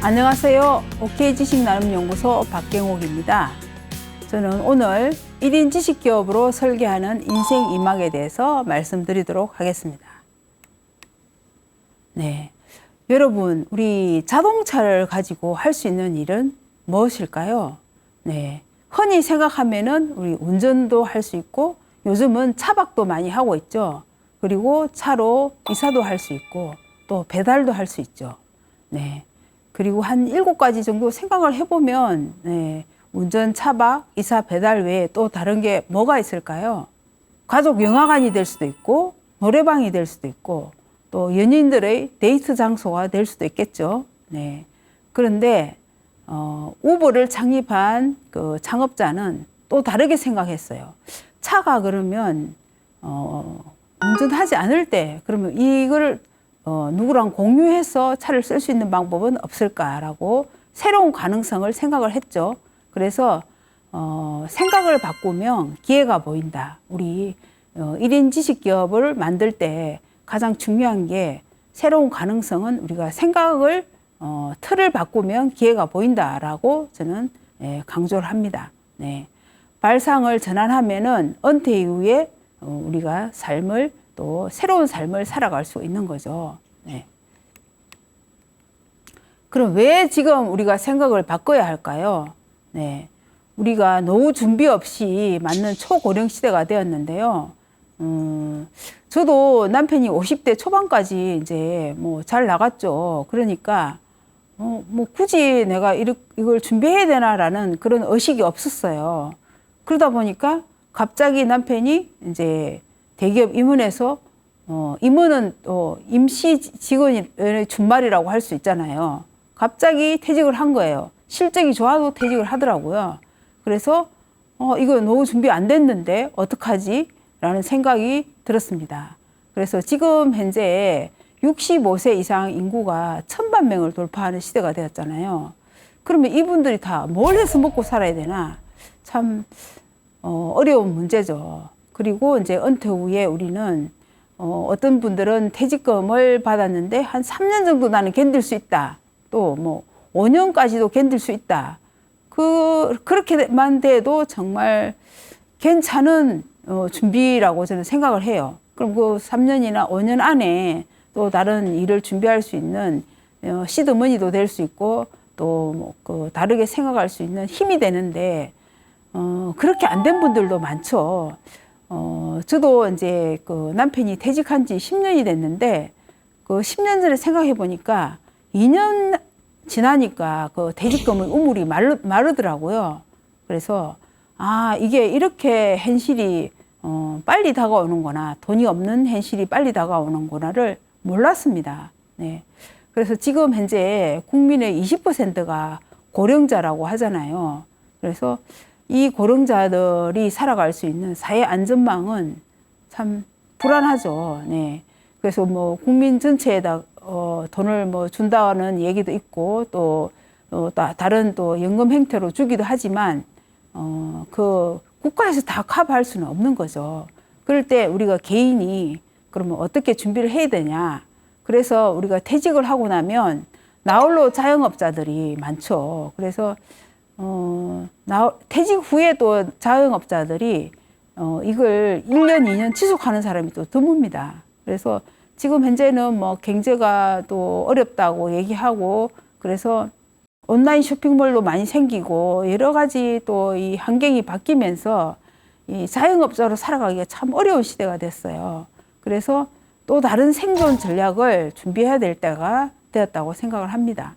안녕하세요. OK 지식나눔연구소 박경옥입니다. 저는 오늘 1인 지식기업으로 설계하는 인생 2막에 대해서 말씀드리도록 하겠습니다. 네, 여러분, 우리 자동차를 가지고 할 수 있는 일은 무엇일까요? 네, 흔히 생각하면은 우리 운전도 할 수 있고 요즘은 차박도 많이 하고 있죠. 그리고 차로 이사도 할 수 있고 또 배달도 할 수 있죠. 네. 그리고 한 7가지 정도 생각을 해보면, 네, 운전, 차박, 이사, 배달 외에 또 다른 게 뭐가 있을까요? 가족 영화관이 될 수도 있고, 노래방이 될 수도 있고, 또 연인들의 데이트 장소가 될 수도 있겠죠. 네. 그런데, 우버를 창립한 그 창업자는 또 다르게 생각했어요. 차가 그러면, 운전하지 않을 때, 그러면 이걸 누구랑 공유해서 차를 쓸 수 있는 방법은 없을까라고 새로운 가능성을 생각을 했죠. 그래서 생각을 바꾸면 기회가 보인다. 우리 1인 지식기업을 만들 때 가장 중요한 게 새로운 가능성은 우리가 생각을 틀을 바꾸면 기회가 보인다라고 저는 강조를 합니다. 네. 발상을 전환하면은 은퇴 이후에 우리가 삶을 또 새로운 삶을 살아갈 수 있는 거죠. 네. 그럼 왜 지금 우리가 생각을 바꿔야 할까요? 네. 우리가 노후 준비 없이 맞는 초고령 시대가 되었는데요. 저도 남편이 50대 초반까지 이제 뭐 잘 나갔죠. 그러니까 뭐 굳이 내가 이걸 준비해야 되나라는 그런 의식이 없었어요. 그러다 보니까 갑자기 남편이 이제 대기업 임원에서 임원은 또 임시 직원이 준말이라고 할 수 있잖아요. 갑자기 퇴직을 한 거예요. 실적이 좋아도 퇴직을 하더라고요. 그래서 이거 노후 준비 안 됐는데 어떡하지? 라는 생각이 들었습니다. 그래서 지금 현재 65세 이상 인구가 1000만 명을 돌파하는 시대가 되었잖아요. 그러면 이분들이 다 뭘 해서 먹고 살아야 되나? 참 어려운 문제죠. 그리고 이제 은퇴 후에 우리는 어떤 분들은 퇴직금을 받았는데 한 3년 정도 나는 견딜 수 있다. 또 뭐 5년까지도 견딜 수 있다. 그렇게만 돼도 정말 괜찮은 준비라고 저는 생각을 해요. 그럼 그 3년이나 5년 안에 또 다른 일을 준비할 수 있는 시드머니도 될 수 있고 또 뭐 그 다르게 생각할 수 있는 힘이 되는데 그렇게 안 된 분들도 많죠. 저도 이제 그 남편이 퇴직한 지 10년이 됐는데 그 10년 전에 생각해 보니까 2년 지나니까 그 퇴직금의 우물이 마르더라고요. 그래서 이게 이렇게 현실이 빨리 다가오는구나, 돈이 없는 현실이 빨리 다가오는구나를 몰랐습니다. 네. 그래서 지금 현재 국민의 20%가 고령자라고 하잖아요. 그래서 이 고령자들이 살아갈 수 있는 사회 안전망은 참 불안하죠. 네. 그래서 뭐 국민 전체에다 돈을 뭐 준다는 얘기도 있고 또 다른 또 연금 형태로 주기도 하지만 그 국가에서 다 커버할 수는 없는 거죠. 그럴 때 우리가 개인이 그러면 어떻게 준비를 해야 되냐. 그래서 우리가 퇴직을 하고 나면 나홀로 자영업자들이 많죠. 그래서 퇴직 후에도 자영업자들이 이걸 1년, 2년 지속하는 사람이 또 드뭅니다. 그래서 지금 현재는 뭐 경제가 또 어렵다고 얘기하고 그래서 온라인 쇼핑몰도 많이 생기고 여러 가지 또 이 환경이 바뀌면서 이 자영업자로 살아가기가 참 어려운 시대가 됐어요. 그래서 또 다른 생존 전략을 준비해야 될 때가 되었다고 생각을 합니다.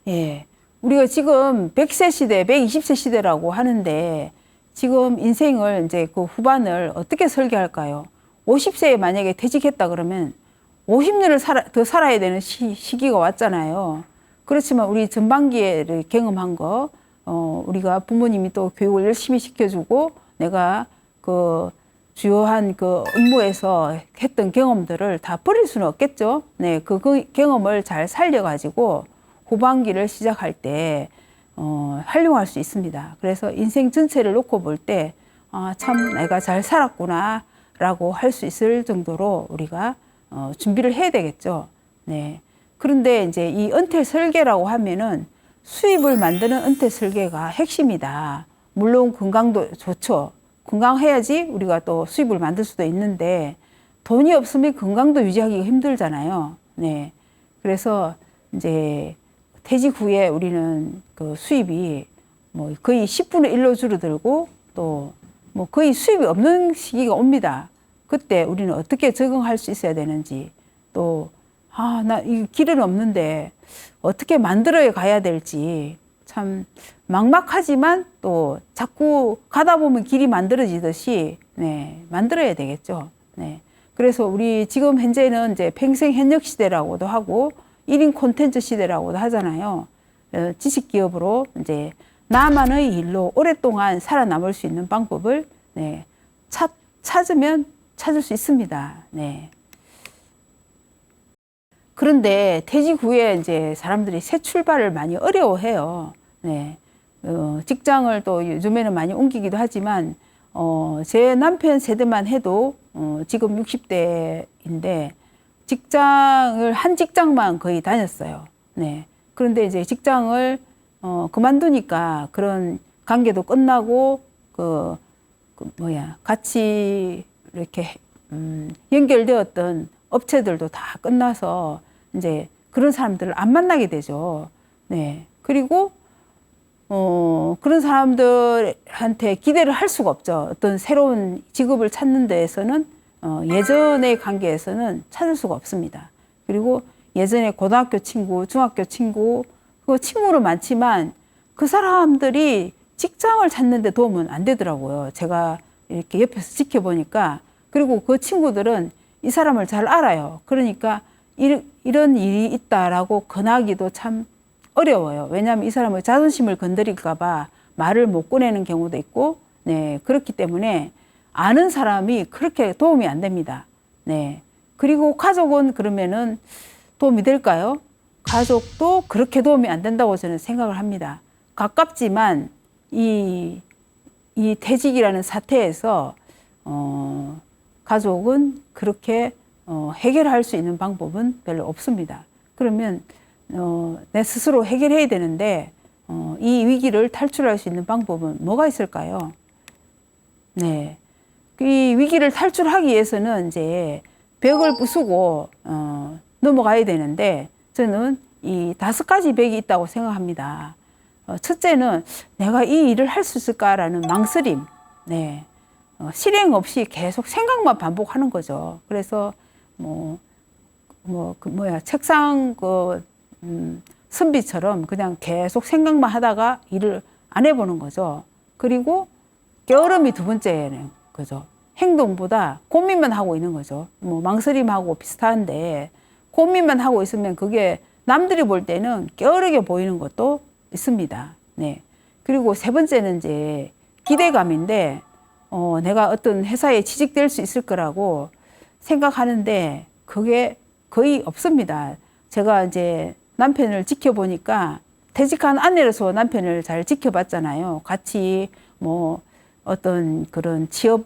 예. 우리가 지금 100세 시대, 120세 시대라고 하는데 지금 인생을 이제 그 후반을 어떻게 설계할까요? 50세에 만약에 퇴직했다 그러면 50년을 더 살아야 되는 시기가 왔잖아요. 그렇지만 우리 전반기에 경험한 거, 우리가 부모님이 또 교육을 열심히 시켜주고 내가 그 주요한 그 업무에서 했던 경험들을 다 버릴 수는 없겠죠. 네, 그 경험을 잘 살려가지고 후반기를 시작할 때 활용할 수 있습니다. 그래서 인생 전체를 놓고 볼 때 참 내가 잘 살았구나 라고 할 수 있을 정도로 우리가 준비를 해야 되겠죠. 네. 그런데 이제 이 은퇴 설계라고 하면은 수입을 만드는 은퇴 설계가 핵심이다. 물론 건강도 좋죠. 건강해야지 우리가 또 수입을 만들 수도 있는데 돈이 없으면 건강도 유지하기가 힘들잖아요. 네. 그래서 이제 퇴직 후에 우리는 그 수입이 뭐 거의 10분의 1로 줄어들고 또 뭐 거의 수입이 없는 시기가 옵니다. 그때 우리는 어떻게 적응할 수 있어야 되는지 또 나 이 길은 없는데 어떻게 만들어 가야 될지 참 막막하지만 또 자꾸 가다 보면 길이 만들어지듯이 네, 만들어야 되겠죠. 네. 그래서 우리 지금 현재는 이제 평생 현역 시대라고도 하고 1인 콘텐츠 시대라고도 하잖아요. 지식 기업으로 이제 나만의 일로 오랫동안 살아남을 수 있는 방법을 네, 찾으면 찾을 수 있습니다. 네. 그런데 퇴직 후에 이제 사람들이 새 출발을 많이 어려워해요. 네. 직장을 또 요즘에는 많이 옮기기도 하지만, 제 남편 세대만 해도, 지금 60대인데, 한 직장만 거의 다녔어요. 네. 그런데 이제 직장을, 그만두니까 그런 관계도 끝나고, 같이 이렇게, 연결되었던 업체들도 다 끝나서 이제 그런 사람들을 안 만나게 되죠. 네. 그리고, 그런 사람들한테 기대를 할 수가 없죠. 어떤 새로운 직업을 찾는 데에서는, 예전의 관계에서는 찾을 수가 없습니다. 그리고 예전에 고등학교 친구, 중학교 친구, 그 친구는 많지만 그 사람들이 직장을 찾는데 도움은 안 되더라고요. 제가 이렇게 옆에서 지켜보니까. 그리고 그 친구들은 이 사람을 잘 알아요. 그러니까 이런 일이 있다라고 권하기도 참 어려워요. 왜냐하면 이 사람의 자존심을 건드릴까봐 말을 못 꺼내는 경우도 있고, 네, 그렇기 때문에 아는 사람이 그렇게 도움이 안 됩니다. 네. 그리고 가족은 그러면은 도움이 될까요? 가족도 그렇게 도움이 안 된다고 저는 생각을 합니다. 가깝지만 이 퇴직이라는 사태에서 가족은 그렇게 해결할 수 있는 방법은 별로 없습니다. 그러면 내 스스로 해결해야 되는데 이 위기를 탈출할 수 있는 방법은 뭐가 있을까요? 네, 이 위기를 탈출하기 위해서는 이제 벽을 부수고 넘어가야 되는데 저는 이 5가지 벽이 있다고 생각합니다. 첫째는 내가 이 일을 할 수 있을까라는 망설임. 네. 실행 없이 계속 생각만 반복하는 거죠. 그래서 책상 선비처럼 그냥 계속 생각만 하다가 일을 안 해보는 거죠. 그리고 게으름이 두 번째는 거죠. 행동보다 고민만 하고 있는 거죠. 망설임하고 비슷한데 고민만 하고 있으면 그게 남들이 볼 때는 게으르게 보이는 것도 있습니다. 네. 그리고 세 번째는 이제 기대감인데 내가 어떤 회사에 취직될 수 있을 거라고 생각하는데 그게 거의 없습니다. 제가 이제 남편을 지켜보니까 퇴직한 아내로서 남편을 잘 지켜봤잖아요. 같이 어떤 그런 취업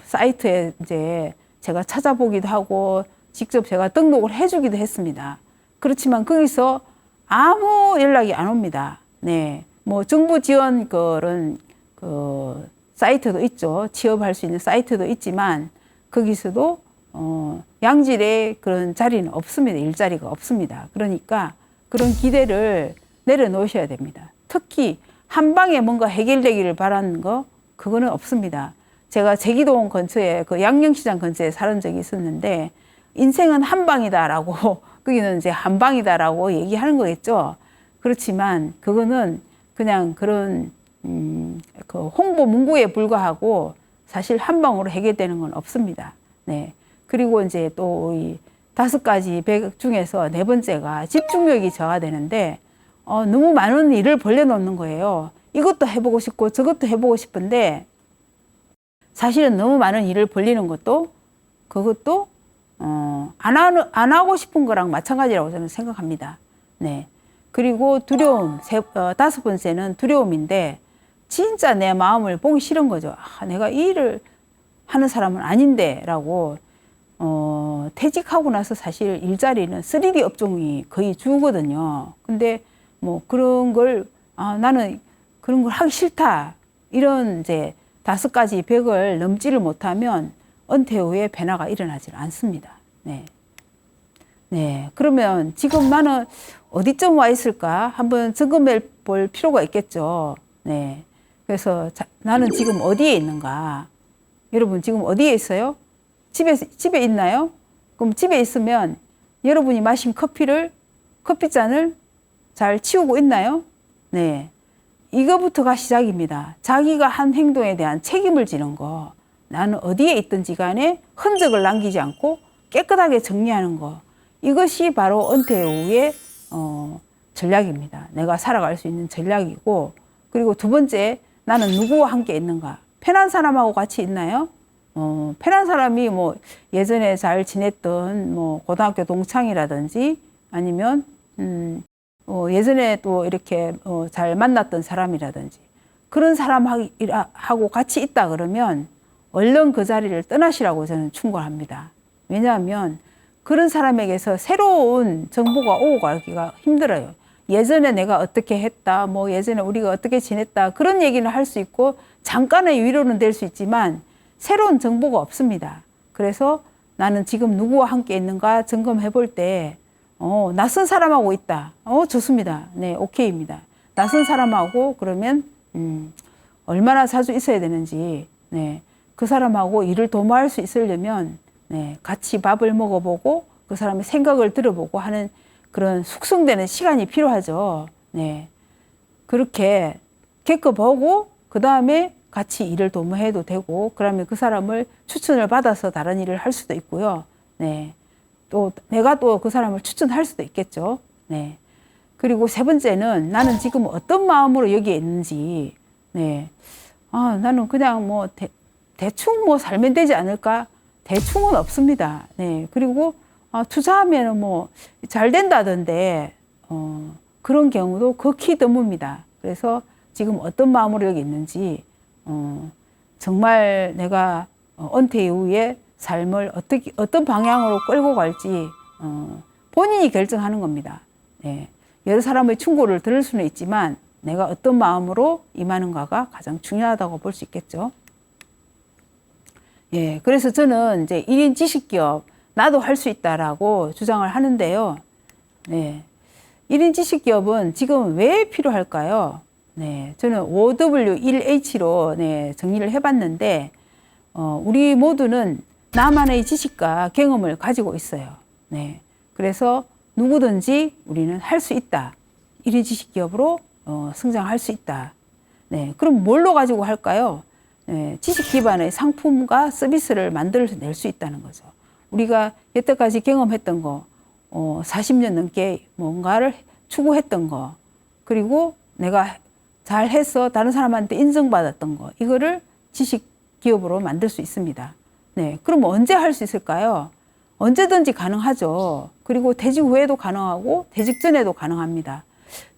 사이트에 이제 제가 찾아보기도 하고 직접 제가 등록을 해주기도 했습니다. 그렇지만 거기서 아무 연락이 안 옵니다. 네. 정부 지원 그런 사이트도 있죠. 취업할 수 있는 사이트도 있지만 거기서도 양질의 그런 자리는 없습니다. 일자리가 없습니다. 그러니까 그런 기대를 내려놓으셔야 됩니다. 특히 한 방에 뭔가 해결되기를 바라는 거 그거는 없습니다. 제가 제기동 근처에 그 양령시장 근처에 살은 적이 있었는데 인생은 한 방이다라고 거기는 이제 한 방이다라고 얘기하는 거겠죠. 그렇지만 그거는 그냥 그런 그 홍보 문구에 불과하고 사실 한 방으로 해결되는 건 없습니다. 네. 그리고 이제 또 이 5가지 백 중에서 네 번째가 집중력이 저하되는데 너무 많은 일을 벌려놓는 거예요. 이것도 해보고 싶고 저것도 해보고 싶은데 사실은 너무 많은 일을 벌리는 것도 그것도 안 하고 싶은 거랑 마찬가지라고 저는 생각합니다. 네. 그리고 두려움, 5번째는 두려움인데 진짜 내 마음을 보기 싫은 거죠. 내가 이 일을 하는 사람은 아닌데 라고 퇴직하고 나서 사실 일자리는 3D 업종이 거의 주거든요. 근데 뭐 그런 걸, 나는 그런 걸 하기 싫다. 이런 이제 5가지 벽을 넘지를 못하면 은퇴 후에 변화가 일어나질 않습니다. 네. 네. 그러면 지금 나는 어디쯤 와 있을까? 한번 점검해 볼 필요가 있겠죠. 네. 그래서 나는 지금 어디에 있는가? 여러분 지금 어디에 있어요? 집에 있나요? 그럼 집에 있으면 여러분이 마신 커피잔을 잘 치우고 있나요? 네. 이거부터가 시작입니다. 자기가 한 행동에 대한 책임을 지는 거. 나는 어디에 있든지 간에 흔적을 남기지 않고 깨끗하게 정리하는 거. 이것이 바로 은퇴 후의 전략입니다. 내가 살아갈 수 있는 전략이고, 그리고 두 번째, 나는 누구와 함께 있는가? 편한 사람하고 같이 있나요? 편한 사람이 뭐 예전에 잘 지냈던 뭐 고등학교 동창이라든지 아니면 예전에 또 이렇게 잘 만났던 사람이라든지 그런 사람하고 같이 있다 그러면 얼른 그 자리를 떠나시라고 저는 충고합니다. 왜냐하면 그런 사람에게서 새로운 정보가 오고 가기가 힘들어요. 예전에 내가 어떻게 했다, 뭐 예전에 우리가 어떻게 지냈다 그런 얘기는 할 수 있고 잠깐의 위로는 될 수 있지만 새로운 정보가 없습니다. 그래서 나는 지금 누구와 함께 있는가 점검해 볼 때 낯선 사람하고 있다. 좋습니다. 네, 오케이입니다. 낯선 사람하고 그러면 얼마나 자주 있어야 되는지, 네, 그 사람하고 일을 도모할 수 있으려면 네, 같이 밥을 먹어보고 그 사람의 생각을 들어보고 하는 그런 숙성되는 시간이 필요하죠. 네, 그렇게 겪어보고 그 다음에 같이 일을 도모해도 되고, 그러면 그 사람을 추천을 받아서 다른 일을 할 수도 있고요. 네. 또 내가 또 그 사람을 추천할 수도 있겠죠. 네. 그리고 세 번째는 나는 지금 어떤 마음으로 여기에 있는지, 네. 나는 그냥 뭐 대충 뭐 살면 되지 않을까? 대충은 없습니다. 네. 그리고 투자하면 뭐 잘 된다던데, 그런 경우도 극히 드뭅니다. 그래서 지금 어떤 마음으로 여기 있는지, 정말 내가 은퇴 이후에 삶을 어떤 방향으로 끌고 갈지 본인이 결정하는 겁니다. 네. 여러 사람의 충고를 들을 수는 있지만 내가 어떤 마음으로 임하는가가 가장 중요하다고 볼 수 있겠죠. 예, 그래서 저는 이제 1인 지식기업 나도 할 수 있다라고 주장을 하는데요. 네. 1인 지식기업은 지금 왜 필요할까요? 네, 저는 OW1H로 네, 정리를 해봤는데, 우리 모두는 나만의 지식과 경험을 가지고 있어요. 네, 그래서 누구든지 우리는 할 수 있다. 1인 지식기업으로 성장할 수 있다. 네, 그럼 뭘로 가지고 할까요? 네, 지식 기반의 상품과 서비스를 만들어낼 수 있다는 거죠. 우리가 여태까지 경험했던 거, 40년 넘게 뭔가를 추구했던 거, 그리고 내가 잘해서 다른 사람한테 인정받았던 거, 이거를 지식 기업으로 만들 수 있습니다. 네, 그럼 언제 할 수 있을까요? 언제든지 가능하죠. 그리고 퇴직 후에도 가능하고 퇴직 전에도 가능합니다.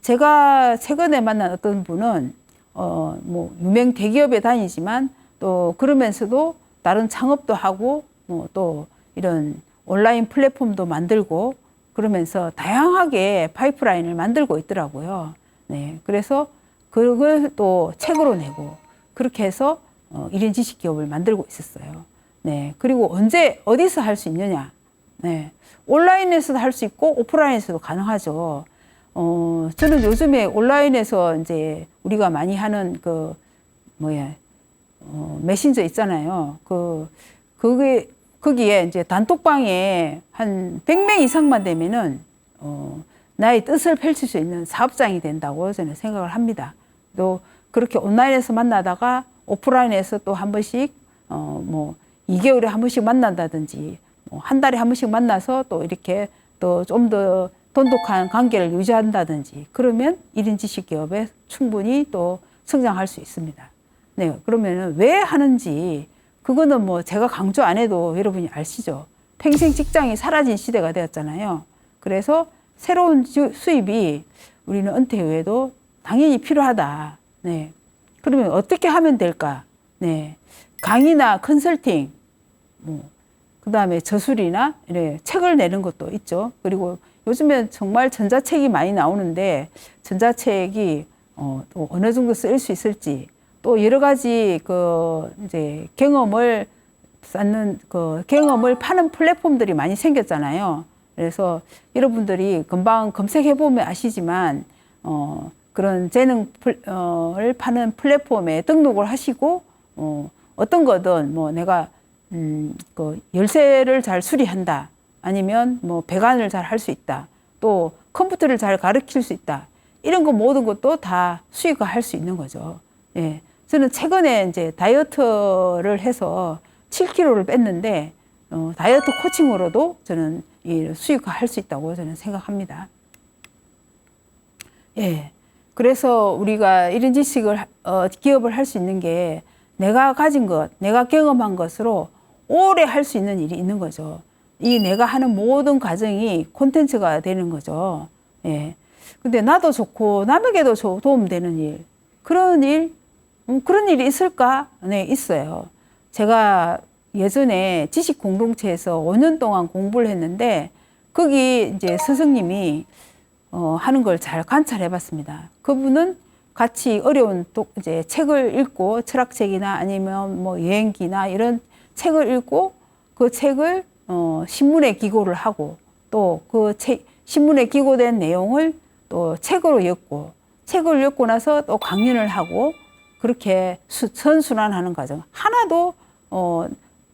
제가 최근에 만난 어떤 분은 뭐 유명 대기업에 다니지만 또 그러면서도 다른 창업도 하고 뭐 또 이런 온라인 플랫폼도 만들고 그러면서 다양하게 파이프라인을 만들고 있더라고요. 네, 그래서 그걸 또 책으로 내고 그렇게 해서 1인 지식 기업을 만들고 있었어요. 네, 그리고 어디서 할 수 있느냐? 네, 온라인에서도 할 수 있고 오프라인에서도 가능하죠. 저는 요즘에 온라인에서 이제 우리가 많이 하는 메신저 있잖아요. 거기에 이제 단톡방에 한 100명 이상만 되면은, 나의 뜻을 펼칠 수 있는 사업장이 된다고 저는 생각을 합니다. 또 그렇게 온라인에서 만나다가 오프라인에서 또 한 번씩, 2개월에 한 번씩 만난다든지, 한 달에 한 번씩 만나서 또 이렇게 또 좀 더 돈독한 관계를 유지한다든지, 그러면 1인 지식 기업에 충분히 또 성장할 수 있습니다. 네, 그러면은 왜 하는지, 그거는 뭐 제가 강조 안 해도 여러분이 아시죠? 평생 직장이 사라진 시대가 되었잖아요. 그래서 새로운 수입이 우리는 은퇴 후에도 당연히 필요하다. 네. 그러면 어떻게 하면 될까? 네. 강의나 컨설팅, 그다음에 저술이나 이래 책을 내는 것도 있죠. 그리고 요즘엔 정말 전자책이 많이 나오는데 전자책이 또 어느 정도 쓰일 수 있을지 또 여러 가지 이제 경험을 쌓는 경험을 파는 플랫폼들이 많이 생겼잖아요. 그래서 여러분들이 금방 검색해 보면 아시지만 그런 재능을 파는 플랫폼에 등록을 하시고 어떤 거든 뭐 내가 열쇠를 잘 수리한다. 아니면 뭐 배관을 잘 할 수 있다. 또 컴퓨터를 잘 가르칠 수 있다. 이런 거 모든 것도 다 수익화할 수 있는 거죠. 예. 저는 최근에 이제 다이어트를 해서 7kg를 뺐는데 다이어트 코칭으로도 저는 이 수익화할 수 있다고 저는 생각합니다. 예. 그래서 우리가 이런 지식을 기업을 할 수 있는 게 내가 가진 것, 내가 경험한 것으로 오래 할 수 있는 일이 있는 거죠. 이 내가 하는 모든 과정이 콘텐츠가 되는 거죠. 예. 근데 나도 좋고 남에게도 도움되는 일, 그런 일이 있을까? 네, 있어요. 제가 예전에 지식 공동체에서 5년 동안 공부를 했는데 거기 이제 스승님이 하는 걸 잘 관찰해 봤습니다. 그분은 같이 어려운 이제 책을 읽고 철학책이나 아니면 뭐 여행기나 이런 책을 읽고 그 책을 신문에 기고를 하고 또 그 신문에 기고된 내용을 또 책으로 엮고 책을 엮고 나서 또 강연을 하고 그렇게 선순환하는 과정 하나도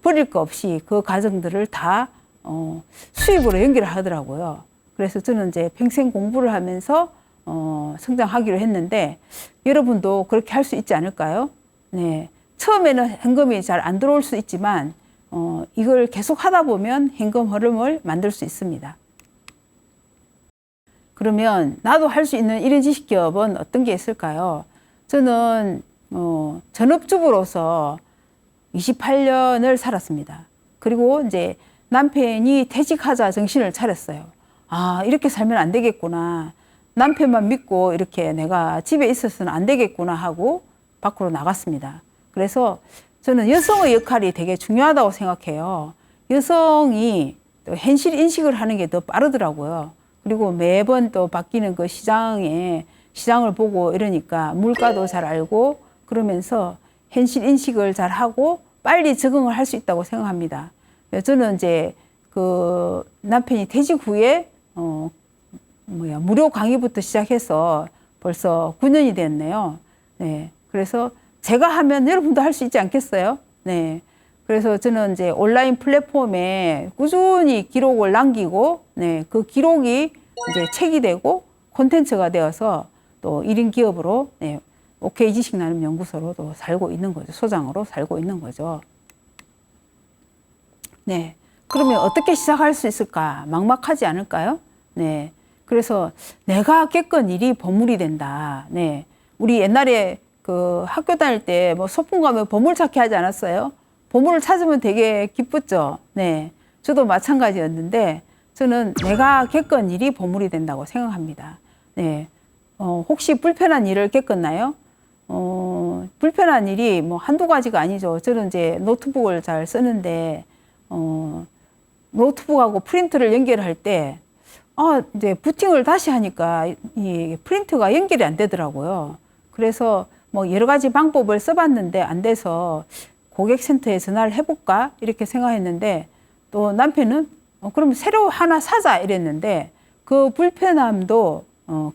버릴 거 없이 그 과정들을 다 수입으로 연결을 하더라고요. 그래서 저는 이제 평생 공부를 하면서 성장하기로 했는데 여러분도 그렇게 할 수 있지 않을까요? 네. 처음에는 현금이 잘 안 들어올 수 있지만 이걸 계속 하다 보면 현금 흐름을 만들 수 있습니다. 그러면 나도 할 수 있는 1인 지식 기업은 어떤 게 있을까요? 저는 전업주부로서 28년을 살았습니다. 그리고 이제 남편이 퇴직하자 정신을 차렸어요. 아, 이렇게 살면 안 되겠구나. 남편만 믿고 이렇게 내가 집에 있어서는 안 되겠구나 하고 밖으로 나갔습니다. 그래서 저는 여성의 역할이 되게 중요하다고 생각해요. 여성이 또 현실 인식을 하는 게 더 빠르더라고요. 그리고 매번 또 바뀌는 그 시장을 보고 이러니까 물가도 잘 알고 그러면서 현실 인식을 잘 하고 빨리 적응을 할 수 있다고 생각합니다. 저는 이제 그 남편이 퇴직 후에 무료 강의부터 시작해서 벌써 9년이 됐네요. 네. 그래서 제가 하면 여러분도 할 수 있지 않겠어요? 네. 그래서 저는 이제 온라인 플랫폼에 꾸준히 기록을 남기고, 네. 그 기록이 이제 책이 되고 콘텐츠가 되어서 또 1인 기업으로, 네. OK 지식 나눔 연구소로도 살고 있는 거죠. 소장으로 살고 있는 거죠. 네. 그러면 어떻게 시작할 수 있을까? 막막하지 않을까요? 네. 그래서 내가 겪은 일이 보물이 된다. 네. 우리 옛날에 그 학교 다닐 때 뭐 소풍 가면 보물찾기 하지 않았어요? 보물을 찾으면 되게 기뻤죠. 네. 저도 마찬가지였는데 저는 내가 겪은 일이 보물이 된다고 생각합니다. 네. 혹시 불편한 일을 겪었나요? 불편한 일이 뭐 한두 가지가 아니죠. 저는 이제 노트북을 잘 쓰는데, 노트북하고 프린터를 연결할 때, 이제 부팅을 다시 하니까 이 프린터가 연결이 안 되더라고요. 그래서 뭐 여러 가지 방법을 써봤는데 안 돼서 고객센터에 전화를 해볼까? 이렇게 생각했는데 또 남편은 그럼 새로 하나 사자 이랬는데 그 불편함도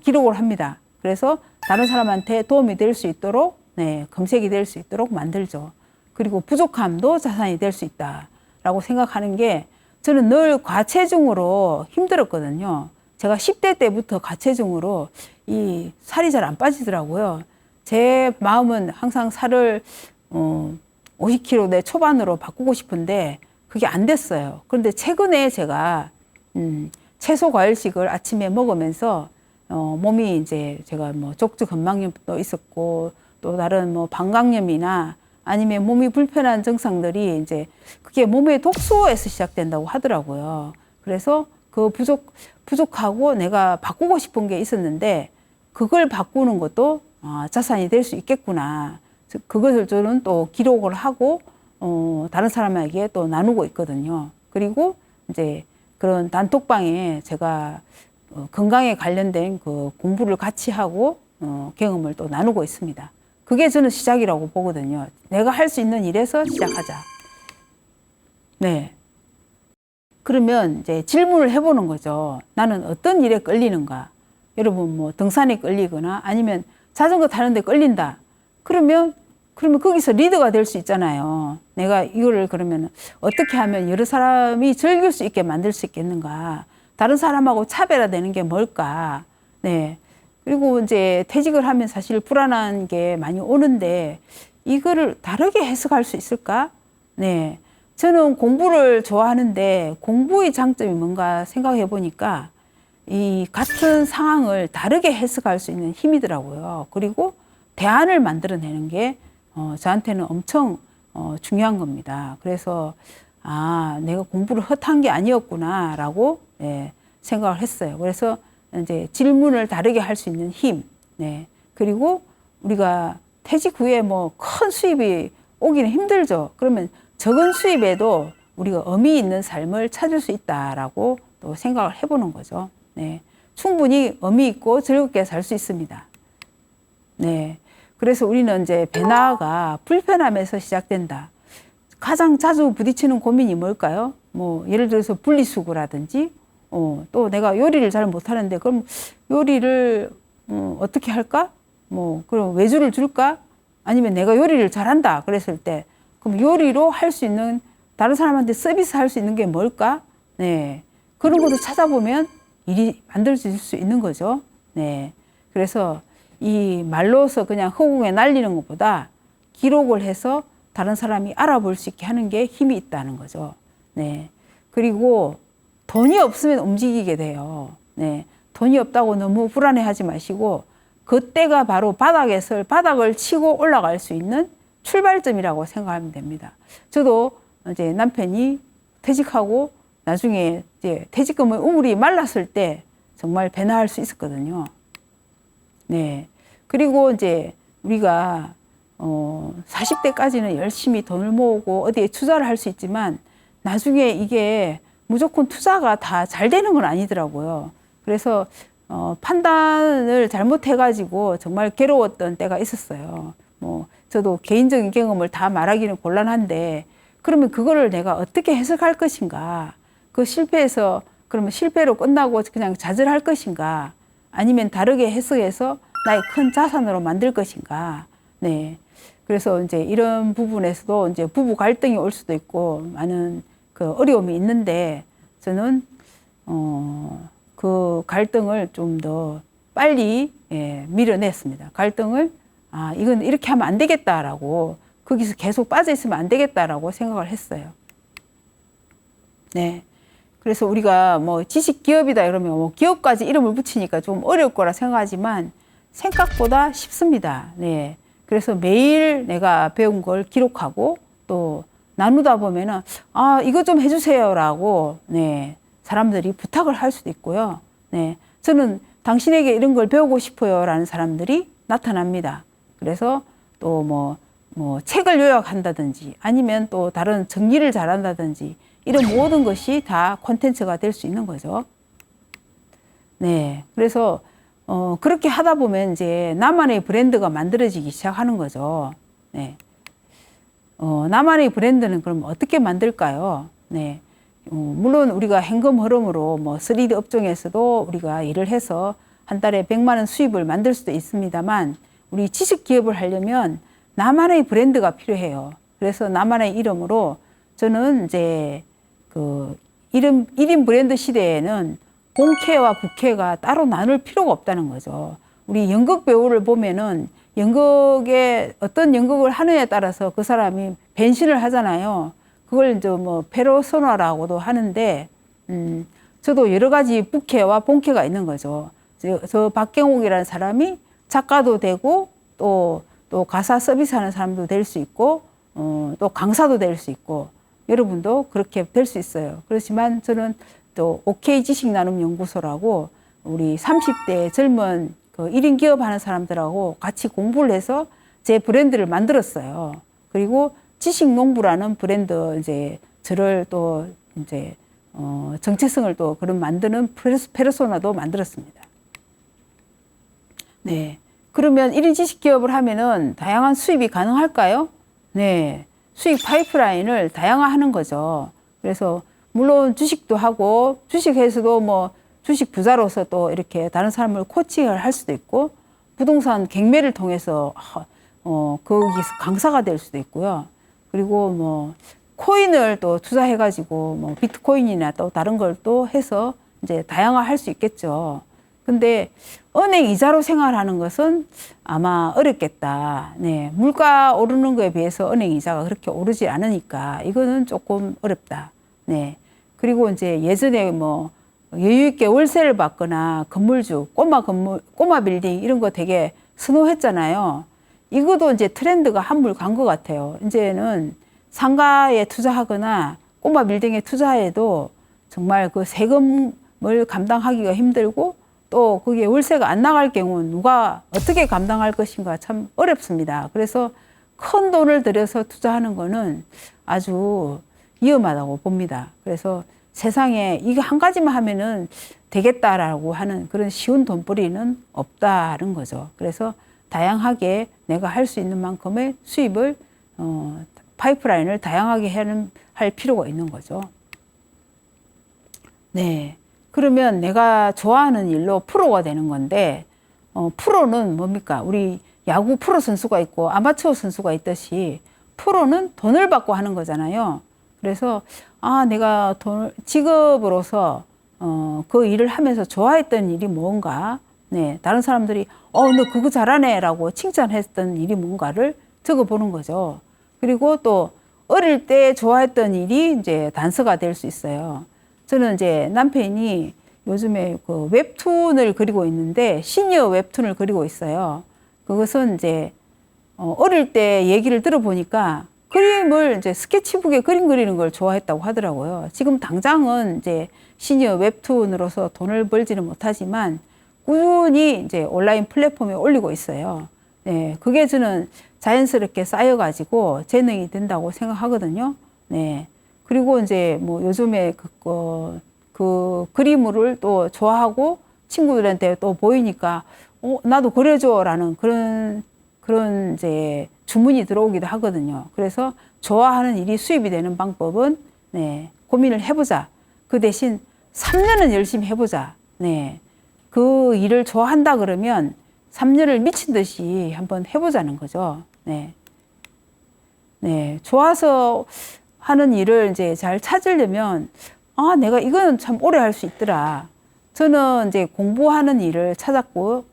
기록을 합니다. 그래서 다른 사람한테 도움이 될 수 있도록, 네, 검색이 될 수 있도록 만들죠. 그리고 부족함도 자산이 될 수 있다라고 생각하는 게 저는 늘 과체중으로 힘들었거든요. 제가 10대 때부터 과체중으로 이 살이 잘 안 빠지더라고요. 제 마음은 항상 살을 50kg 내 초반으로 바꾸고 싶은데 그게 안 됐어요. 그런데 최근에 제가 채소 과일식을 아침에 먹으면서 몸이 이제 제가 뭐 족저 건망염도 있었고 또 다른 뭐 방광염이나 아니면 몸이 불편한 증상들이 이제 그게 몸의 독소에서 시작된다고 하더라고요. 그래서 그 부족하고 내가 바꾸고 싶은 게 있었는데 그걸 바꾸는 것도 자산이 될 수 있겠구나. 그것을 저는 또 기록을 하고 다른 사람에게 또 나누고 있거든요. 그리고 이제 그런 단톡방에 제가 건강에 관련된 그 공부를 같이 하고 경험을 또 나누고 있습니다. 그게 저는 시작이라고 보거든요. 내가 할 수 있는 일에서 시작하자. 네. 그러면 이제 질문을 해보는 거죠. 나는 어떤 일에 끌리는가? 여러분 뭐 등산에 끌리거나 아니면 자전거 타는데 끌린다. 그러면 거기서 리더가 될 수 있잖아요. 내가 이거를 그러면 어떻게 하면 여러 사람이 즐길 수 있게 만들 수 있겠는가? 다른 사람하고 차별화되는 게 뭘까? 네. 그리고 이제 퇴직을 하면 사실 불안한 게 많이 오는데 이거를 다르게 해석할 수 있을까? 네. 저는 공부를 좋아하는데 공부의 장점이 뭔가 생각해 보니까 이 같은 상황을 다르게 해석할 수 있는 힘이더라고요. 그리고 대안을 만들어내는 게 저한테는 엄청 중요한 겁니다. 그래서 내가 공부를 헛한 게 아니었구나라고 생각을 했어요. 그래서 이제 질문을 다르게 할 수 있는 힘, 그리고 우리가 퇴직 후에 뭐 큰 수입이 오기는 힘들죠. 그러면 적은 수입에도 우리가 의미 있는 삶을 찾을 수 있다라고 또 생각을 해보는 거죠. 충분히 의미 있고 즐겁게 살 수 있습니다. 그래서 우리는 이제 변화가 불편함에서 시작된다. 가장 자주 부딪히는 고민이 뭘까요? 뭐 예를 들어서 분리수거라든지, 또 내가 요리를 잘 못하는데 그럼 요리를 어떻게 할까? 뭐 그럼 외주를 줄까? 아니면 내가 요리를 잘한다 그랬을 때 그럼 요리로 할 수 있는 다른 사람한테 서비스 할 수 있는 게 뭘까? 그런 것도 찾아보면 일이 만들어질 수 있는 거죠. 그래서 이 말로서 그냥 허공에 날리는 것보다 기록을 해서 다른 사람이 알아볼 수 있게 하는 게 힘이 있다는 거죠. 그리고 돈이 없으면 움직이게 돼요. 돈이 없다고 너무 불안해하지 마시고 그때가 바로 바닥을 치고 올라갈 수 있는 출발점이라고 생각하면 됩니다. 저도 이제 남편이 퇴직하고 나중에 이제 퇴직금의 우물이 말랐을 때 정말 변화할 수 있었거든요. 그리고 이제 우리가 40대까지는 열심히 돈을 모으고 어디에 투자를 할 수 있지만 나중에 이게 무조건 투자가 다 잘 되는 건 아니더라고요. 그래서 판단을 잘못해가지고 정말 괴로웠던 때가 있었어요. 뭐 저도 개인적인 경험을 다 말하기는 곤란한데 그러면 그거를 내가 어떻게 해석할 것인가? 그 실패해서 그러면 실패로 끝나고 그냥 좌절할 것인가? 아니면 다르게 해석해서 나의 큰 자산으로 만들 것인가? 그래서 이제 이런 부분에서도 이제 부부 갈등이 올 수도 있고 많은 그 어려움이 있는데 저는 그 갈등을 좀 더 빨리 밀어냈습니다. 갈등을 이건 이렇게 하면 안 되겠다라고 거기서 계속 빠져 있으면 안 되겠다라고 생각을 했어요. 그래서 우리가 뭐 지식 기업이다 그러면 뭐 기업까지 이름을 붙이니까 좀 어려울 거라 생각하지만 생각보다 쉽습니다. 그래서 매일 내가 배운 걸 기록하고 또 나누다 보면은 이거 좀 해주세요라고 사람들이 부탁을 할 수도 있고요. 저는 당신에게 이런 걸 배우고 싶어요라는 사람들이 나타납니다. 그래서 또 뭐 책을 요약한다든지 아니면 또 다른 정리를 잘한다든지 이런 모든 것이 다 콘텐츠가 될 수 있는 거죠. 그래서 그렇게 하다 보면 이제 나만의 브랜드가 만들어지기 시작하는 거죠. 나만의 브랜드는 그럼 어떻게 만들까요? 물론 우리가 현금 흐름으로 뭐 3D 업종에서도 우리가 일을 해서 한 달에 100만 원 수입을 만들 수도 있습니다만 우리 지식 기업을 하려면 나만의 브랜드가 필요해요. 그래서 나만의 이름으로 저는 이제 그 1인 브랜드 시대에는 본캐와 부캐가 따로 나눌 필요가 없다는 거죠. 우리 연극 배우를 보면은 연극에 어떤 연극을 하느냐에 따라서 그 사람이 변신을 하잖아요. 그걸 이제 뭐 페르소나라고도 하는데, 저도 여러 가지 부캐와 본캐가 있는 거죠. 저 박경옥이라는 사람이 작가도 되고 또 가사 서비스하는 사람도 될 수 있고, 또 강사도 될 수 있고, 여러분도 그렇게 될 수 있어요. 그렇지만 저는 또 OK 지식 나눔 연구소라고 우리 30대 젊은 그 1인 기업 하는 사람들하고 같이 공부를 해서 제 브랜드를 만들었어요. 그리고 지식농부라는 브랜드 이제 저를 또 이제 정체성을 또 그런 만드는 페르소나도 만들었습니다. 네. 그러면 1인 지식 기업을 하면은 다양한 수입이 가능할까요? 네. 수익 파이프라인을 다양화하는 거죠. 그래서 물론 주식도 하고 주식에서도 뭐 주식 부자로서 또 이렇게 다른 사람을 코칭을 할 수도 있고 부동산 경매를 통해서 거기서 강사가 될 수도 있고요. 그리고 뭐 코인을 또 투자해가지고 뭐 비트코인이나 또 다른 걸 또 해서 이제 다양화할 수 있겠죠. 근데 은행 이자로 생활하는 것은 아마 어렵겠다. 네, 물가 오르는 거에 비해서 은행 이자가 그렇게 오르지 않으니까 이거는 조금 어렵다. 네, 그리고 이제 예전에 뭐 여유 있게 월세를 받거나 건물주, 꼬마 빌딩 이런 거 되게 선호했잖아요. 이것도 이제 트렌드가 한물 간 것 같아요. 이제는 상가에 투자하거나 꼬마 빌딩에 투자해도 정말 그 세금을 감당하기가 힘들고 또 그게 월세가 안 나갈 경우 누가 어떻게 감당할 것인가 참 어렵습니다. 그래서 큰 돈을 들여서 투자하는 거는 아주 위험하다고 봅니다. 그래서 세상에 이거 한 가지만 하면은 되겠다라고 하는 그런 쉬운 돈벌이는 없다는 거죠. 그래서 다양하게 내가 할 수 있는 만큼의 수입을 파이프라인을 다양하게 할 필요가 있는 거죠. 네. 그러면 내가 좋아하는 일로 프로가 되는 건데 프로는 뭡니까? 우리 야구 프로 선수가 있고 아마추어 선수가 있듯이 프로는 돈을 받고 하는 거잖아요. 그래서 내가 직업으로서 그 일을 하면서 좋아했던 일이 뭔가, 네, 다른 사람들이 너 그거 잘하네라고 칭찬했던 일이 뭔가를 적어보는 거죠. 그리고 또 어릴 때 좋아했던 일이 이제 단서가 될 수 있어요. 저는 이제 남편이 요즘에 그 웹툰을 그리고 있는데 시니어 웹툰을 그리고 있어요. 그것은 이제 어릴 때 얘기를 들어보니까 그림을 이제 스케치북에 그림 그리는 걸 좋아했다고 하더라고요. 지금 당장은 이제 시니어 웹툰으로서 돈을 벌지는 못하지만 꾸준히 이제 온라인 플랫폼에 올리고 있어요. 네, 그게 저는 자연스럽게 쌓여가지고 재능이 된다고 생각하거든요. 네. 그리고 이제 뭐 요즘에 그 그림을 또 좋아하고 친구들한테 또 보이니까 나도 그려줘라는 그런 이제 주문이 들어오기도 하거든요. 그래서 좋아하는 일이 수입이 되는 방법은 네, 고민을 해보자. 그 대신 3년은 열심히 해보자. 네. 그 일을 좋아한다 그러면 3년을 미친 듯이 한번 해보자는 거죠. 네. 네. 좋아서 하는 일을 이제 잘 찾으려면, 내가 이거는 참 오래 할 수 있더라. 저는 이제 공부하는 일을 찾았고,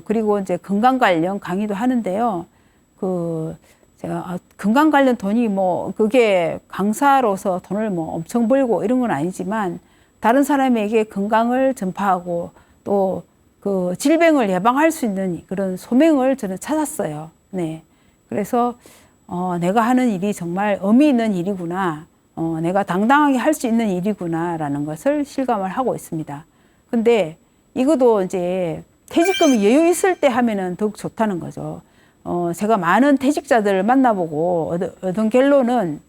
그리고 이제 건강 관련 강의도 하는데요. 제가 건강 관련 돈이 뭐, 그게 강사로서 돈을 뭐 엄청 벌고 이런 건 아니지만, 다른 사람에게 건강을 전파하고 또 그 질병을 예방할 수 있는 그런 소명을 저는 찾았어요. 네. 그래서 내가 하는 일이 정말 의미 있는 일이구나. 내가 당당하게 할 수 있는 일이구나라는 것을 실감을 하고 있습니다. 근데 이것도 이제 퇴직금이 여유 있을 때 하면은 더욱 좋다는 거죠. 제가 많은 퇴직자들을 만나보고 얻은 결론은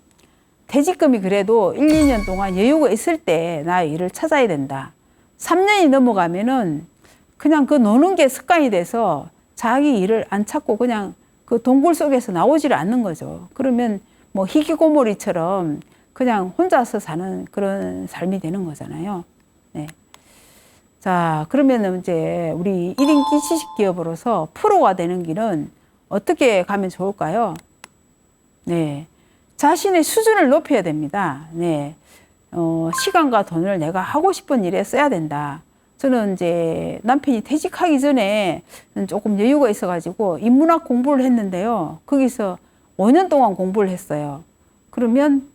퇴직금이 그래도 1, 2년 동안 여유가 있을 때 나의 일을 찾아야 된다. 3년이 넘어가면은 그냥 그 노는 게 습관이 돼서 자기 일을 안 찾고 그냥 그 동굴 속에서 나오지를 않는 거죠. 그러면 뭐 희귀고모리처럼 그냥 혼자서 사는 그런 삶이 되는 거잖아요. 네. 자, 그러면 이제 우리 1인 지식 기업으로서 프로가 되는 길은 어떻게 가면 좋을까요? 네. 자신의 수준을 높여야 됩니다. 네. 시간과 돈을 내가 하고 싶은 일에 써야 된다. 저는 이제 남편이 퇴직하기 전에 조금 여유가 있어가지고 인문학 공부를 했는데요. 거기서 5년 동안 공부를 했어요. 그러면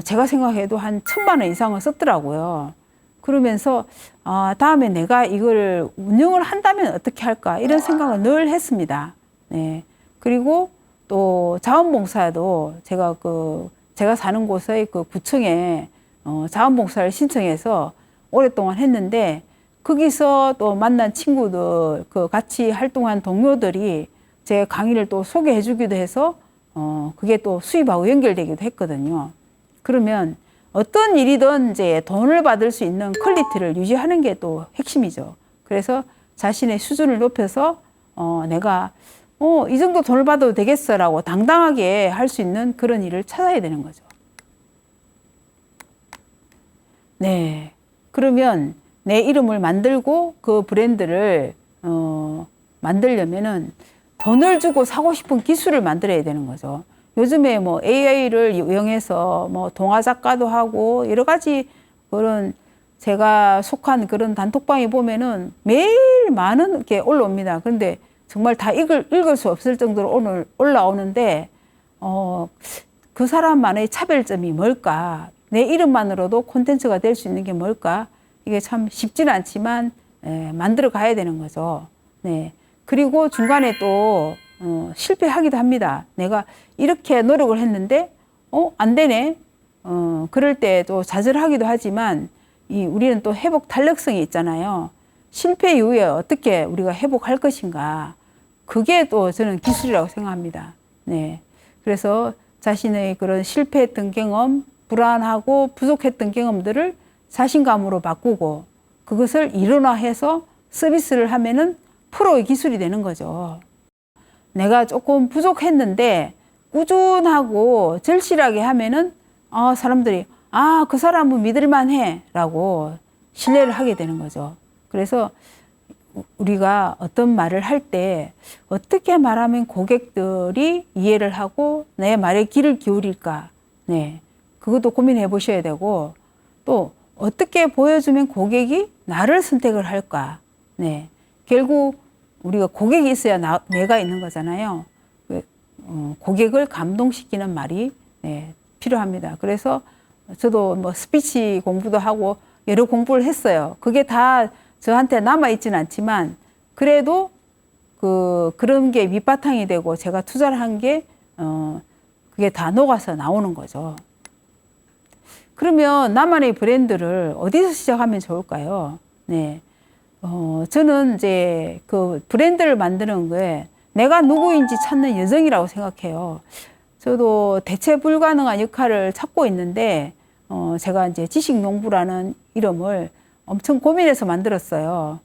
제가 생각해도 한 1,000만 원 이상을 썼더라고요. 그러면서 다음에 내가 이걸 운영을 한다면 어떻게 할까 이런 생각을 늘 했습니다. 네. 그리고 또 자원봉사도 제가 사는 곳의 그 구청에 자원봉사를 신청해서 오랫동안 했는데 거기서 또 만난 친구들, 그 같이 활동한 동료들이 제 강의를 또 소개해 주기도 해서 그게 또 수입하고 연결되기도 했거든요. 그러면 어떤 일이든 이제 돈을 받을 수 있는 퀄리티를 유지하는 게 또 핵심이죠. 그래서 자신의 수준을 높여서 내가 이 정도 돈을 받아도 되겠어라고 당당하게 할 수 있는 그런 일을 찾아야 되는 거죠. 네. 그러면 내 이름을 만들고 그 브랜드를 만들려면은 돈을 주고 사고 싶은 기술을 만들어야 되는 거죠. 요즘에 뭐 AI를 이용해서 뭐 동화 작가도 하고 여러 가지 그런 제가 속한 그런 단톡방에 보면은 매일 많은 게 올라옵니다. 그런데 정말 다 읽을 수 없을 정도로 오늘 올라오는데 그 사람만의 차별점이 뭘까? 내 이름만으로도 콘텐츠가 될 수 있는 게 뭘까? 이게 참 쉽지는 않지만 만들어 가야 되는 거죠. 네. 그리고 중간에 또 실패하기도 합니다. 내가 이렇게 노력을 했는데 안 되네. 그럴 때 또 좌절하기도 하지만 우리는 또 회복 탄력성이 있잖아요. 실패 이후에 어떻게 우리가 회복할 것인가. 그게 또 저는 기술이라고 생각합니다. 네. 그래서 자신의 그런 실패했던 경험, 불안하고 부족했던 경험들을 자신감으로 바꾸고 그것을 이론화해서 서비스를 하면은 프로의 기술이 되는 거죠. 내가 조금 부족했는데 꾸준하고 절실하게 하면은 사람들이 그 사람은 믿을만해 라고 신뢰를 하게 되는 거죠. 그래서 우리가 어떤 말을 할 때 어떻게 말하면 고객들이 이해를 하고 내 말에 귀를 기울일까? 네. 그것도 고민해 보셔야 되고 또 어떻게 보여주면 고객이 나를 선택을 할까? 네. 결국 우리가 고객이 있어야 내가 있는 거잖아요. 고객을 감동시키는 말이 필요합니다. 그래서 저도 뭐 스피치 공부도 하고 여러 공부를 했어요. 그게 다 저한테 남아있지는 않지만 그래도 그런 게 밑바탕이 되고 제가 투자를 한 게 그게 다 녹아서 나오는 거죠. 그러면 나만의 브랜드를 어디서 시작하면 좋을까요? 네. 저는 이제 그 브랜드를 만드는 거에 내가 누구인지 찾는 여정이라고 생각해요. 저도 대체 불가능한 역할을 찾고 있는데, 제가 이제 지식농부라는 이름을 엄청 고민해서 만들었어요.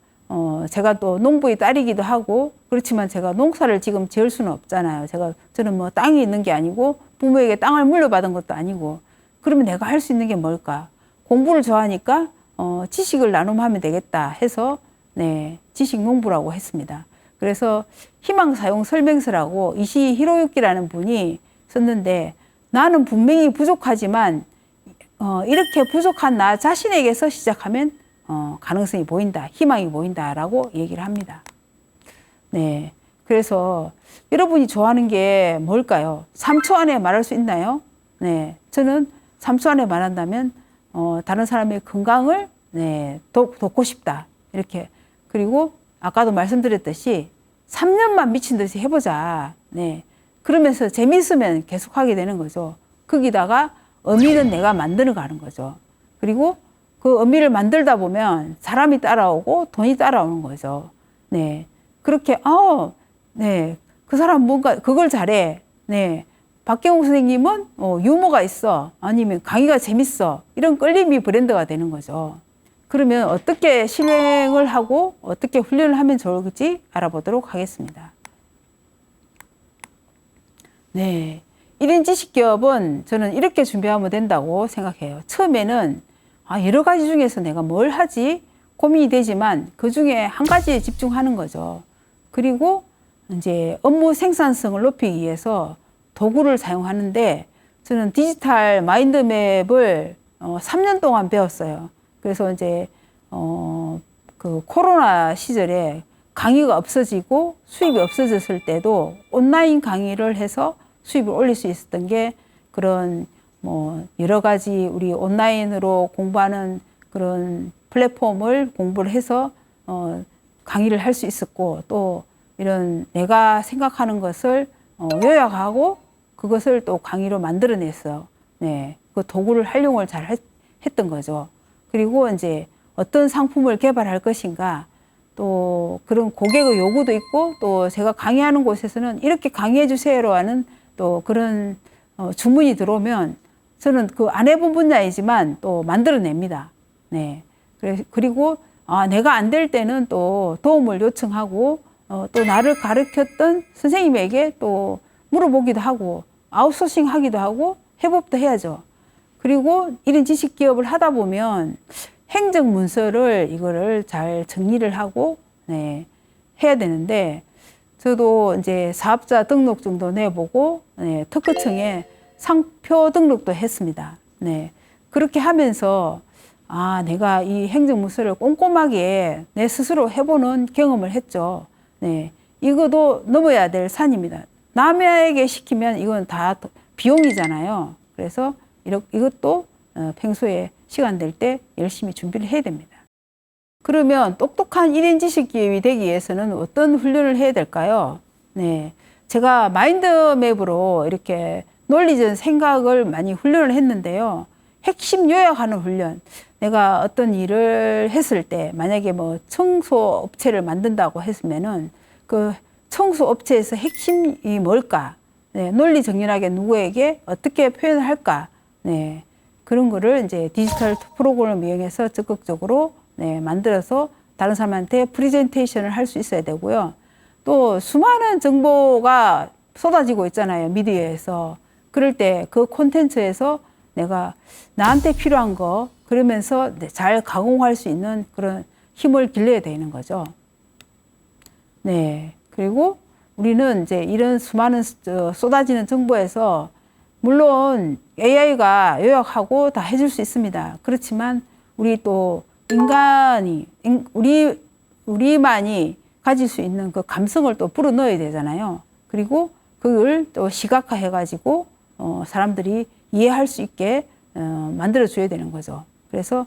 제가 또 농부의 딸이기도 하고, 그렇지만 제가 농사를 지금 지을 수는 없잖아요. 저는 뭐 땅이 있는 게 아니고, 부모에게 땅을 물려받은 것도 아니고, 그러면 내가 할 수 있는 게 뭘까? 공부를 좋아하니까, 지식을 나눔하면 되겠다 해서, 네, 지식농부라고 했습니다. 그래서 희망 사용 설명서라고 이시 히로유키라는 분이 썼는데, 나는 분명히 부족하지만, 이렇게 부족한 나 자신에게서 시작하면, 가능성이 보인다, 희망이 보인다라고 얘기를 합니다. 네. 그래서 여러분이 좋아하는 게 뭘까요? 3초 안에 말할 수 있나요? 네. 저는 3초 안에 말한다면, 다른 사람의 건강을, 돕고 싶다. 이렇게. 그리고 아까도 말씀드렸듯이 3년만 미친 듯이 해보자. 네. 그러면서 재미있으면 계속 하게 되는 거죠. 거기다가 의미는 내가 만드는 가는 거죠. 그리고 그 의미를 만들다 보면 사람이 따라오고 돈이 따라오는 거죠. 네. 그렇게, 네. 그 사람 뭔가 그걸 잘해. 네. 박경욱 선생님은 유머가 있어. 아니면 강의가 재밌어. 이런 끌림이 브랜드가 되는 거죠. 그러면 어떻게 실행을 하고 어떻게 훈련을 하면 좋을지 알아보도록 하겠습니다. 네. 1인 지식기업은 저는 이렇게 준비하면 된다고 생각해요. 처음에는 여러 가지 중에서 내가 뭘 하지 고민이 되지만 그 중에 한 가지에 집중하는 거죠. 그리고 이제 업무 생산성을 높이기 위해서 도구를 사용하는데 저는 디지털 마인드맵을 3년 동안 배웠어요. 그래서 이제 그 코로나 시절에 강의가 없어지고 수입이 없어졌을 때도 온라인 강의를 해서 수입을 올릴 수 있었던 게 그런 뭐 여러 가지 우리 온라인으로 공부하는 그런 플랫폼을 공부를 해서 강의를 할 수 있었고 또 이런 내가 생각하는 것을 요약하고 그것을 또 강의로 만들어냈어요. 네, 그 도구를 활용을 잘 했던 거죠. 그리고 이제 어떤 상품을 개발할 것인가 또 그런 고객의 요구도 있고 또 제가 강의하는 곳에서는 이렇게 강의해 주세요로 하는 또 그런 주문이 들어오면 저는 그 안 해본 분야이지만 또 만들어냅니다. 네. 그리고 내가 안 될 때는 또 도움을 요청하고 또 나를 가르쳤던 선생님에게 또 물어보기도 하고 아웃소싱 하기도 하고 협업도 해야죠. 그리고 이런 지식 기업을 하다 보면 행정 문서를 이거를 잘 정리를 하고 네, 해야 되는데 저도 이제 사업자 등록증도 내보고 네, 특허청에 상표 등록도 했습니다. 네, 그렇게 하면서 내가 이 행정 문서를 꼼꼼하게 내 스스로 해보는 경험을 했죠. 네, 이것도 넘어야 될 산입니다. 남에게 시키면 이건 다 비용이잖아요. 그래서 이것도 평소에 시간 될 때 열심히 준비를 해야 됩니다. 그러면 똑똑한 1인 지식기업이 되기 위해서는 어떤 훈련을 해야 될까요? 네, 제가 마인드맵으로 이렇게 논리적인 생각을 많이 훈련을 했는데요. 핵심 요약하는 훈련. 내가 어떤 일을 했을 때 만약에 뭐 청소 업체를 만든다고 했으면은 그 청소 업체에서 핵심이 뭘까? 네, 논리 정연하게 누구에게 어떻게 표현을 할까? 네, 그런 거를 이제 디지털 프로그램을 이용해서 적극적으로 네, 만들어서 다른 사람한테 프레젠테이션을 할 수 있어야 되고요. 또 수많은 정보가 쏟아지고 있잖아요. 미디어에서. 그럴 때 그 콘텐츠에서 내가 나한테 필요한 거 그러면서 잘 가공할 수 있는 그런 힘을 길러야 되는 거죠. 네. 그리고 우리는 이제 이런 수많은 쏟아지는 정보에서 물론 AI가 요약하고 다 해줄 수 있습니다. 그렇지만 우리 또 인간이, 우리만이 가질 수 있는 그 감성을 또 불어 넣어야 되잖아요. 그리고 그걸 또 시각화해가지고 사람들이 이해할 수 있게 만들어줘야 되는 거죠. 그래서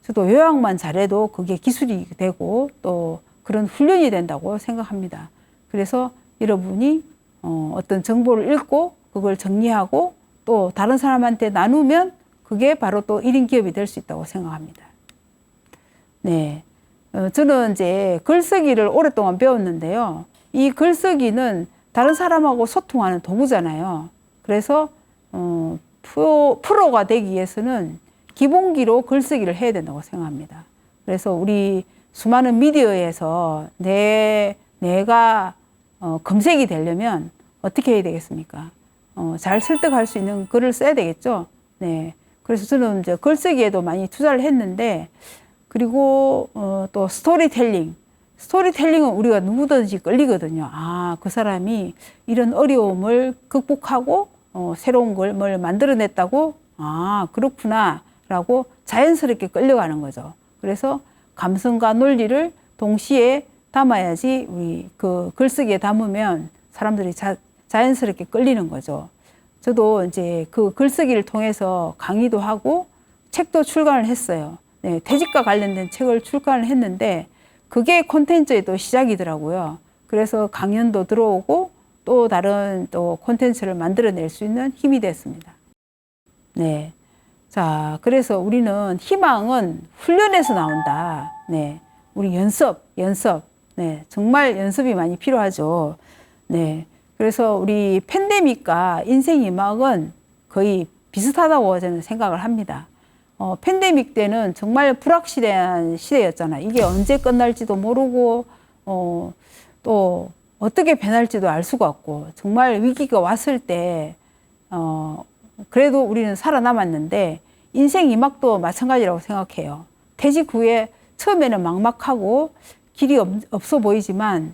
저도 요약만 잘해도 그게 기술이 되고 또 그런 훈련이 된다고 생각합니다. 그래서 여러분이 어떤 정보를 읽고 그걸 정리하고 또 다른 사람한테 나누면 그게 바로 또 1인 기업이 될 수 있다고 생각합니다. 네. 저는 이제 글쓰기를 오랫동안 배웠는데요. 이 글쓰기는 다른 사람하고 소통하는 도구잖아요. 그래서 프로가 되기 위해서는 기본기로 글쓰기를 해야 된다고 생각합니다. 그래서 우리 수많은 미디어에서 내가 검색이 되려면 어떻게 해야 되겠습니까? 잘 설득할 수 있는 글을 써야 되겠죠. 네. 그래서 저는 이제 글쓰기에도 많이 투자를 했는데, 그리고 또 스토리텔링은 우리가 누구든지 끌리거든요. 그 사람이 이런 어려움을 극복하고 새로운 걸 뭘 만들어냈다고, 그렇구나 라고 자연스럽게 끌려가는 거죠. 그래서 감성과 논리를 동시에 담아야지 우리 그 글쓰기에 담으면 사람들이 자연스럽게 끌리는 거죠. 저도 이제 그 글쓰기를 통해서 강의도 하고 책도 출간을 했어요. 네, 퇴직과 관련된 책을 출간을 했는데 그게 콘텐츠의 또 시작이더라고요. 그래서 강연도 들어오고 또 다른 또 콘텐츠를 만들어낼 수 있는 힘이 됐습니다. 네. 자, 그래서 우리는 희망은 훈련에서 나온다. 네. 우리 연습. 네. 정말 연습이 많이 필요하죠. 네. 그래서 우리 팬데믹과 인생 이막은 거의 비슷하다고 저는 생각을 합니다. 팬데믹 때는 정말 불확실한 시대였잖아요. 이게 언제 끝날지도 모르고, 또 어떻게 변할지도 알 수가 없고, 정말 위기가 왔을 때, 그래도 우리는 살아남았는데, 인생 이막도 마찬가지라고 생각해요. 퇴직 후에 처음에는 막막하고 길이 없어 보이지만,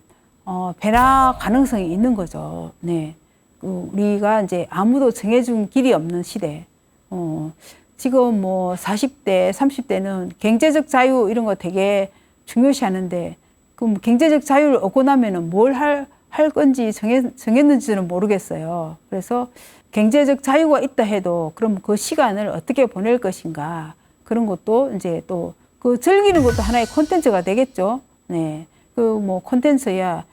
변화 가능성이 있는 거죠. 네. 우리가 이제 아무도 정해준 길이 없는 시대. 지금 뭐 40대, 30대는 경제적 자유 이런 거 되게 중요시 하는데, 그럼 경제적 자유를 얻고 나면은 뭘 할 건지 정했는지는 모르겠어요. 그래서 경제적 자유가 있다 해도 그럼 그 시간을 어떻게 보낼 것인가. 그런 것도 이제 또 그 즐기는 것도 하나의 콘텐츠가 되겠죠. 네. 그 뭐 콘텐츠야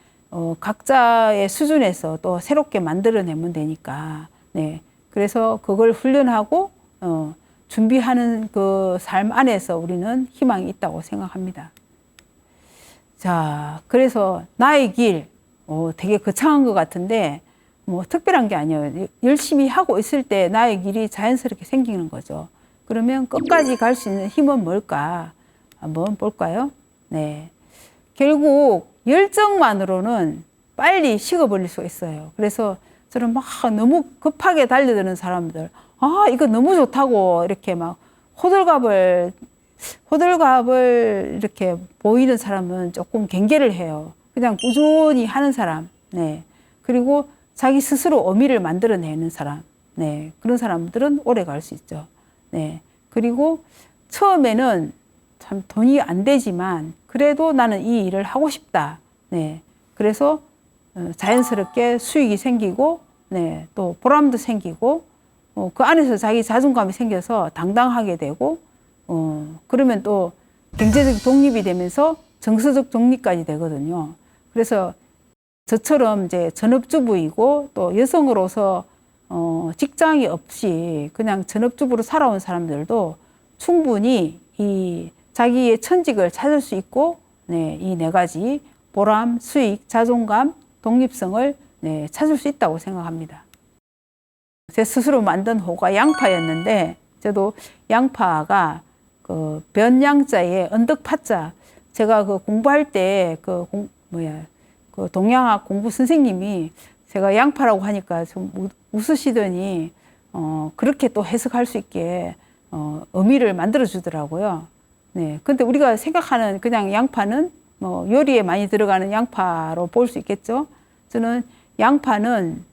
각자의 수준에서 또 새롭게 만들어내면 되니까. 네. 그래서 그걸 훈련하고 준비하는 그 삶 안에서 우리는 희망이 있다고 생각합니다. 자, 그래서 나의 길, 되게 거창한 것 같은데, 뭐 특별한 게 아니에요. 열심히 하고 있을 때 나의 길이 자연스럽게 생기는 거죠. 그러면 끝까지 갈 수 있는 힘은 뭘까? 한번 볼까요? 네. 결국 열정만으로는 빨리 식어버릴 수가 있어요. 그래서 저는 막 너무 급하게 달려드는 사람들, 아, 이거 너무 좋다고 이렇게 막 호들갑을 이렇게 보이는 사람은 조금 경계를 해요. 그냥 꾸준히 하는 사람, 네. 그리고 자기 스스로 의미를 만들어내는 사람, 네. 그런 사람들은 오래 갈 수 있죠. 네. 그리고 처음에는 참 돈이 안 되지만 그래도 나는 이 일을 하고 싶다. 네. 그래서 자연스럽게 수익이 생기고, 네. 또 보람도 생기고, 그 안에서 자기 자존감이 생겨서 당당하게 되고, 그러면 또 경제적 독립이 되면서 정서적 독립까지 되거든요. 그래서 저처럼 이제 전업주부이고 또 여성으로서 직장이 없이 그냥 전업주부로 살아온 사람들도 충분히 이 자기의 천직을 찾을 수 있고, 네, 이 네 가지 보람, 수익, 자존감, 독립성을 네, 찾을 수 있다고 생각합니다. 제 스스로 만든 호가 양파였는데, 저도 양파가 그 변양자에 언덕파자, 제가 그 공부할 때 그 그 동양학 공부 선생님이 제가 양파라고 하니까 좀 웃으시더니 그렇게 또 해석할 수 있게 의미를 만들어 주더라고요. 네. 근데 우리가 생각하는 그냥 양파는 뭐 요리에 많이 들어가는 양파로 볼 수 있겠죠. 저는 양파는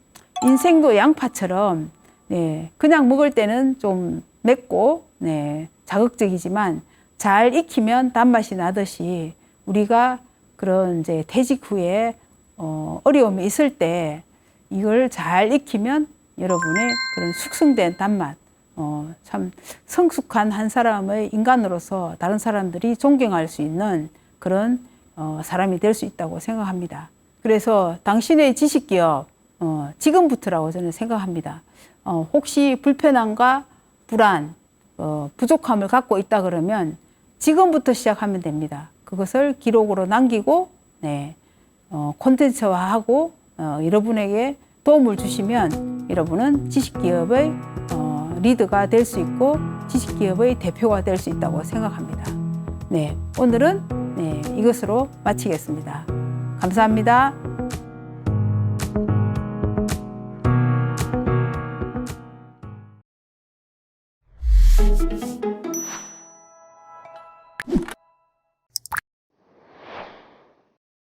인생도 양파처럼, 네, 그냥 먹을 때는 좀 맵고, 네, 자극적이지만 잘 익히면 단맛이 나듯이 우리가 그런 이제 퇴직 후에 어려움이 있을 때 이걸 잘 익히면 여러분의 그런 숙성된 단맛, 참 성숙한 한 사람의 인간으로서 다른 사람들이 존경할 수 있는 그런 사람이 될 수 있다고 생각합니다. 그래서 당신의 지식기업 지금부터라고 저는 생각합니다. 혹시 불편함과 불안, 부족함을 갖고 있다 그러면 지금부터 시작하면 됩니다. 그것을 기록으로 남기고, 네, 콘텐츠화하고 여러분에게 도움을 주시면 여러분은 지식기업의 리더가 될 수 있고 지식기업의 대표가 될 수 있다고 생각합니다. 네, 오늘은 네, 이것으로 마치겠습니다. 감사합니다.